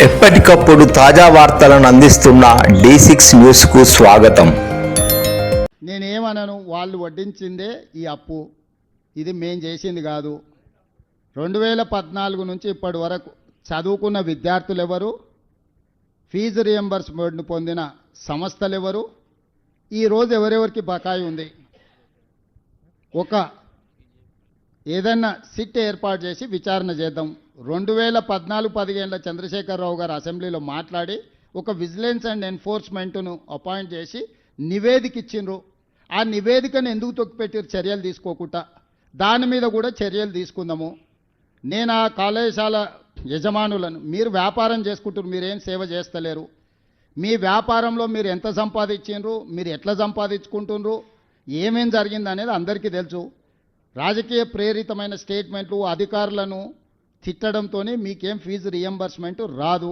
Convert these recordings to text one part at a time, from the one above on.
ఎప్పటికప్పుడు తాజా వార్తలను అందిస్తున్న D6 న్యూస్కు స్వాగతం. నేనేమనను, వాళ్ళు వడ్డించిందే ఈ అప్పు, ఇది మేం చేసింది కాదు. 2014 నుంచి ఇప్పటి వరకు చదువుకున్న విద్యార్థులు ఎవరు, ఫీజు రియంబర్స్మెంట్ పొందిన సంస్థలు ఎవరు, ఈరోజు ఎవరెవరికి బకాయి ఉంది, ఏదన్నా సిట్ ఏర్పాటు చేసి విచారణ చేద్దాం. 2014-15 చంద్రశేఖరరావు గారు అసెంబ్లీలో మాట్లాడి ఒక విజిలెన్స్ అండ్ ఎన్ఫోర్స్మెంట్ను అపాయింట్ చేసి నివేదిక ఇచ్చిండ్రు. ఆ నివేదికను ఎందుకు తొక్కిపెట్టారు చర్యలు తీసుకోకుండా? దాని మీద కూడా చర్యలు తీసుకుందాము. నేను ఆ కళాశాల యజమానులను, మీరు వ్యాపారం చేసుకుంటారు, మీరేం సేవ చేస్తలేరు, మీ వ్యాపారంలో మీరు ఎంత సంపాదించిండ్రు, మీరు ఎట్లా సంపాదించుకుంటున్నారు, ఏమేం జరిగింది అనేది అందరికీ తెలుసు. రాజకీయ ప్రేరితమైన స్టేట్మెంట్లు, అధికారులను తిట్టడంతో మీకేం ఫీజు రియంబర్స్మెంట్ రాదు.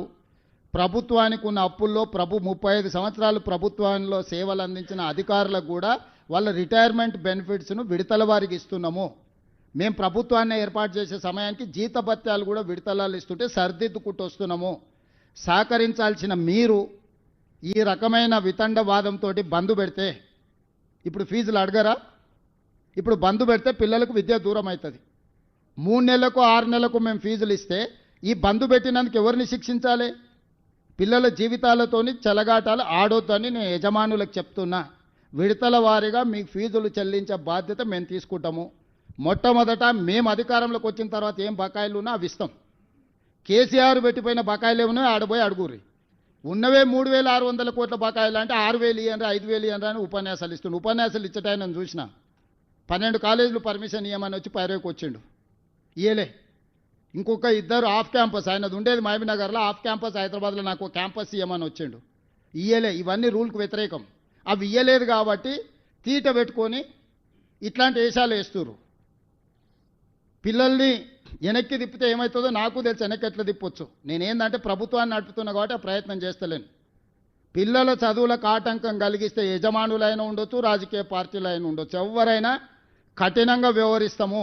ప్రభుత్వానికి ఉన్న అప్పుల్లో 35 సంవత్సరాలు ప్రభుత్వంలో సేవలు అందించిన అధికారులకు కూడా వాళ్ళ రిటైర్మెంట్ బెనిఫిట్స్ను విడతల వారికి ఇస్తున్నాము. మేము ప్రభుత్వాన్ని ఏర్పాటు చేసే సమయానికి జీతభత్యాలు కూడా విడతలాలు ఇస్తుంటే సర్దిద్దుకుంటూ వస్తున్నాము. సహకరించాల్సిన మీరు ఈ రకమైన వితండవాదంతో బంద్ పెడితే, ఇప్పుడు ఫీజులు అడగరా? ఇప్పుడు బంద్ పెడితే పిల్లలకు విద్య దూరం అవుతుంది. 3 నెలలకు 6 నెలలకు మేము ఫీజులు ఇస్తే ఈ బంద్ పెట్టినందుకు ఎవరిని శిక్షించాలి? పిల్లల జీవితాలతోని చెలగాటాలు ఆడొద్దని నేను యజమానులకు చెప్తున్నా. విడతల వారీగా మీకు ఫీజులు చెల్లించే బాధ్యత మేము తీసుకుంటాము. మొట్టమొదట మేము అధికారంలోకి వచ్చిన తర్వాత ఏం బకాయిలు ఉన్నా అవి ఇస్తాం. కేసీఆర్ పెట్టిపోయిన బకాయిలు ఏమన్నా ఆడబోయి అడుగురి. ఉన్నవే 3,600 కోట్ల బకాయిలు అంటే 6,000 ఇవ్వండి, 5,000 ఇవ్వండి అని ఉపన్యాసాలు ఇస్తుండు. ఉపన్యాసాలు ఇచ్చటాయని చూసిన 12 కాలేజీలు పర్మిషన్ ఇవ్వమని వచ్చి పైరేకి వచ్చిండు, ఇయ్యలే. ఇంకొక 2 ఆఫ్ క్యాంపస్, ఆయనది ఉండేది మహబూబ్నగర్లో, ఆఫ్ క్యాంపస్ హైదరాబాద్లో నాకు క్యాంపస్ ఇవ్వమని వచ్చిండు, ఇయ్యలే. ఇవన్నీ రూల్కి వ్యతిరేకం. అవి ఇయ్యలేదు కాబట్టి తీట పెట్టుకొని ఇట్లాంటి వేషాలు వేస్తున్నారు. పిల్లల్ని వెనక్కి తిప్పితే ఏమవుతుందో నాకు తెలుసు, వెనక్కి ఎట్లా తిప్పొచ్చు. నేనేందంటే ప్రభుత్వాన్ని నడుపుతున్నా కాబట్టి ఆ ప్రయత్నం చేస్తలేను. పిల్లల చదువులకు ఆటంకం కలిగిస్తే యజమానులైనా ఉండొచ్చు, రాజకీయ పార్టీలైనా ఉండొచ్చు, ఎవరైనా కఠినంగా వ్యవహరిస్తాము.